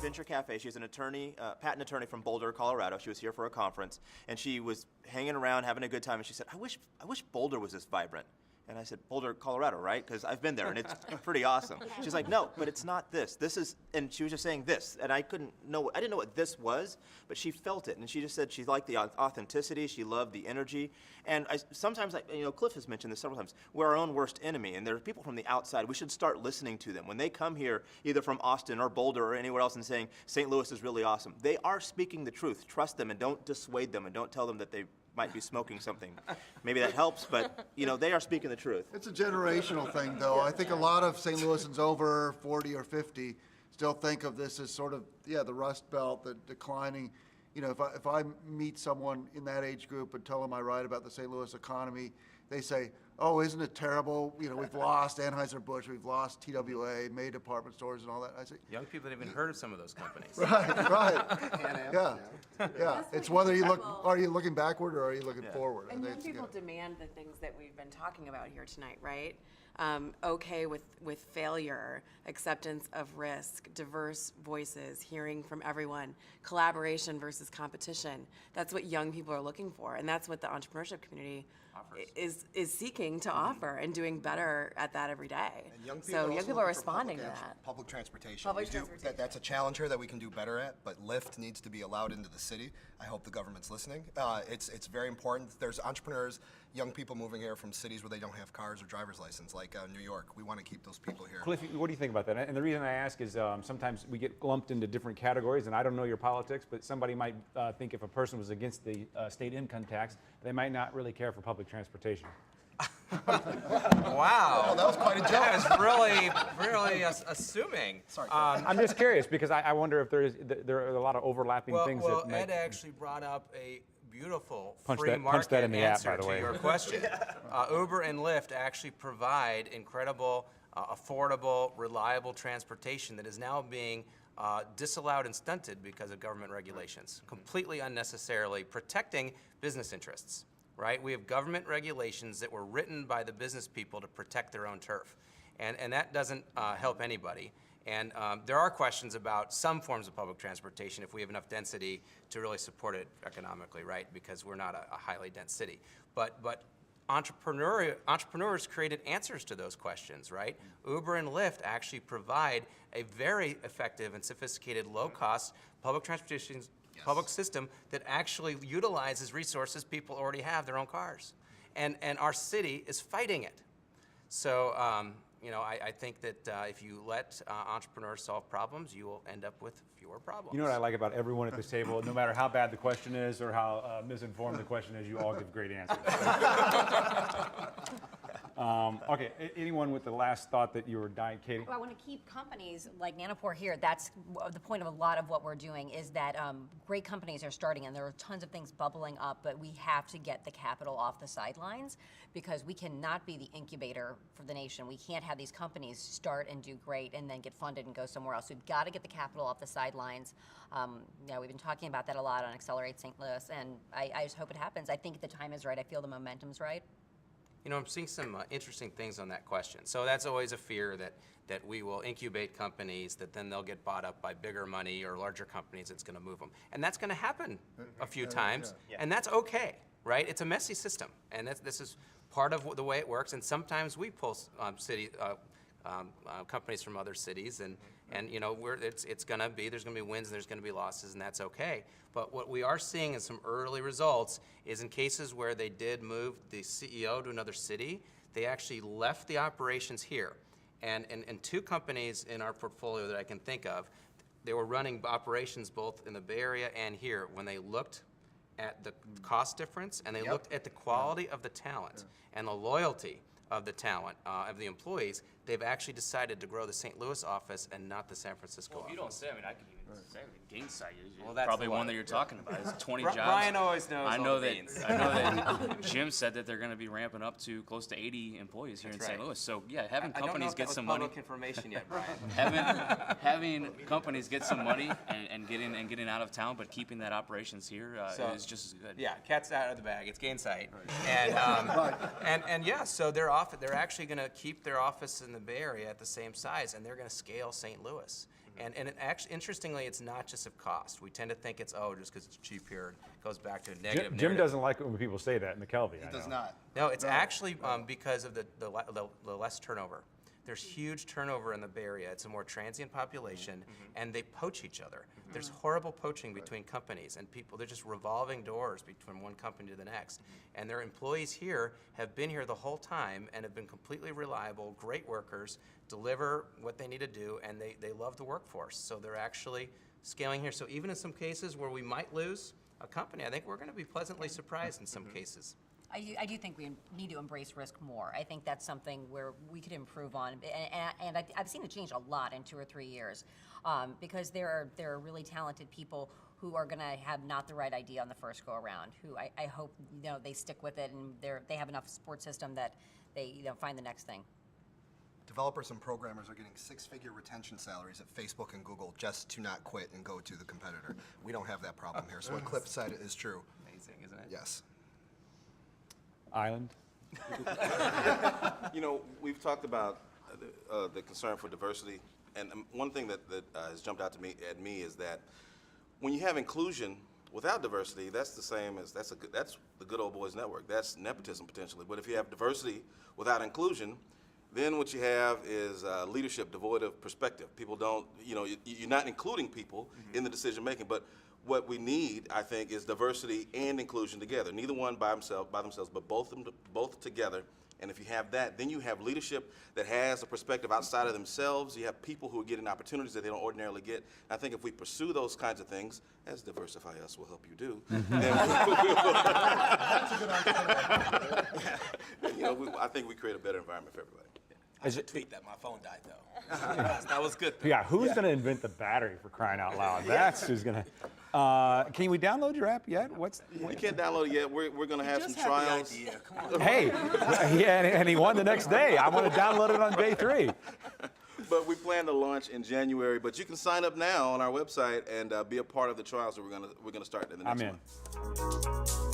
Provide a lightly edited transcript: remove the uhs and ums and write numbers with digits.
at Venture Cafe. She's an attorney, patent attorney from Boulder, Colorado. She was here for a conference, and she was hanging around, having a good time, and she said, I wish Boulder was this vibrant. And I said, Boulder, Colorado, right? Because I've been there, and it's pretty awesome. She's like, no, but it's not this. This is, and she was just saying this, and I didn't know what this was, but she felt it, and she just said she liked the authenticity, she loved the energy, and sometimes, Cliff has mentioned this several times, we're our own worst enemy, and there are people from the outside. We should start listening to them. When they come here, either from Austin or Boulder or anywhere else and saying, St. Louis is really awesome, they are speaking the truth. Trust them, and don't dissuade them, and don't tell them that they might be smoking something. Maybe that helps, but they are speaking the truth. It's a generational thing, though. I think a lot of St. Louisans over 40 or 50 still think of this as sort of, the Rust Belt, the declining. If I meet someone in that age group and tell them I write about the St. Louis economy, they say, oh, isn't it terrible? We've lost Anheuser-Busch, we've lost TWA, May department stores and all that. I say, young people haven't even heard of some of those companies. Right. Yeah. It's whether are you looking backward or are you looking forward? And young people demand the things that we've been talking about here tonight, right? Okay with failure, acceptance of risk, diverse voices, hearing from everyone, collaboration versus competition. That's what young people are looking for, and that's what the entrepreneurship community is seeking to offer, and doing better at that every day. And young people are responding to that. Public transportation. That's a challenge here that we can do better at, but Lyft needs to be allowed into the city. I hope the government's listening. It's very important. There's entrepreneurs, young people moving here from cities where they don't have cars or driver's license, like New York. We want to keep those people here. Cliff, what do you think about that? And the reason I ask is sometimes we get lumped into different categories, and I don't know your politics, but somebody might think if a person was against the state income tax, they might not really care for public transportation. Wow. Oh, that was quite a joke. That is really assuming. Sorry. I'm just curious because I wonder if there are a lot of overlapping things that might... Ed actually brought up a beautiful punch free that market in the answer app, by the to way. your question. Uber and Lyft actually provide incredible, affordable, reliable transportation that is now being disallowed and stunted because of government regulations, completely unnecessarily protecting business interests. Right? We have government regulations that were written by the business people to protect their own turf. And that doesn't help anybody. And there are questions about some forms of public transportation if we have enough density to really support it economically, right? Because we're not a highly dense city. But entrepreneurs created answers to those questions, right? Uber and Lyft actually provide a very effective and sophisticated low-cost public transportation public system that actually utilizes resources people already have, their own cars. And our city is fighting it. So, I think that if you let entrepreneurs solve problems, you will end up with fewer problems. You know what I like about everyone at this table? No matter how bad the question is or how misinformed the question is, you all give great answers. Okay, anyone with the last thought that you were dying, Katie? Well, I want to keep companies like Nanopore here. That's the point of a lot of what we're doing is that great companies are starting, and there are tons of things bubbling up, but we have to get the capital off the sidelines because we cannot be the incubator for the nation. We can't have these companies start and do great and then get funded and go somewhere else. We've got to get the capital off the sidelines. We've been talking about that a lot on Accelerate St. Louis, and I just hope it happens. I think the time is right. I feel the momentum's right. I'm seeing some interesting things on that question. So that's always a fear that we will incubate companies, that then they'll get bought up by bigger money or larger companies that's going to move them. And that's going to happen a few times, and that's okay, right? It's a messy system, and this is part of the way it works. And sometimes we pull companies from other cities, and it's going to be, there's going to be wins and there's going to be losses, and that's okay. But what we are seeing in some early results is in cases where they did move the CEO to another city, they actually left the operations here. And two companies in our portfolio that I can think of, they were running operations both in the Bay Area and here. When they looked at the cost difference and they looked at the quality of the talent and the loyalty of the talent, of the employees, they've actually decided to grow the St. Louis office and not the San Francisco office. If you don't say, I mean, I can even say the Gainsight is that's probably one that you're talking about. It's 20 jobs. Brian always knows I all know the that. beans. I know that Jim said that they're going to be ramping up to close to 80 employees here in St. Louis. So yeah, having companies get some money. I don't know if that was public information yet, Brian. having companies get some money and getting out of town, but keeping that operations here is just as good. Yeah, cat's out of the bag. It's Gainsight, and yeah, so they're actually going to keep their office in the Bay Area at the same size, and they're going to scale St. Louis. And it actually, interestingly, it's not just of cost. We tend to think it's, oh, just because it's cheap here, it goes back to a negative Jim narrative. doesn't like it when people say that in McKelvey. It I does know. not. No, it's actually because of the less turnover. There's huge turnover in the Bay Area. It's a more transient population, and they poach each other. There's horrible poaching between companies, and people, they're just revolving doors from one company to the next. And their employees here have been here the whole time and have been completely reliable, great workers, deliver what they need to do, and they love the workforce. So they're actually scaling here. So even in some cases where we might lose a company, I think we're going to be pleasantly surprised in some cases. I do think we need to embrace risk more. I think that's something where we could improve on, and I've seen it change a lot in 2 or 3 years, because there are really talented people who are going to have not the right idea on the first go around. Who I hope they stick with it and they have enough support system that they find the next thing. Developers and programmers are getting 6-figure retention salaries at Facebook and Google just to not quit and go to the competitor. We don't have that problem here. So what Cliff said is true. Amazing, isn't it? Yes. Island. We've talked about the concern for diversity, and one thing that has jumped out to me is that when you have inclusion without diversity, that's the same as that's the good old boys network. That's nepotism potentially. But if you have diversity without inclusion, then what you have is leadership devoid of perspective. People don't, you're not including people in the decision making, but what we need, I think, is diversity and inclusion together. Neither one by themselves, but both together. And if you have that, then you have leadership that has a perspective outside of themselves. You have people who are getting opportunities that they don't ordinarily get. And I think if we pursue those kinds of things, as Diversify Us will help you do, then I think we create a better environment for everybody. I should tweet that my phone died though. That was good. Yeah, who's going to invent the battery for crying out loud? That's who's going to. Can we download your app yet? You can't download it yet. We're going to have some trials. Hey, and he won the next day. I want to download it on day 3. But we plan to launch in January. But you can sign up now on our website and be a part of the trials that we're going to start in the next month.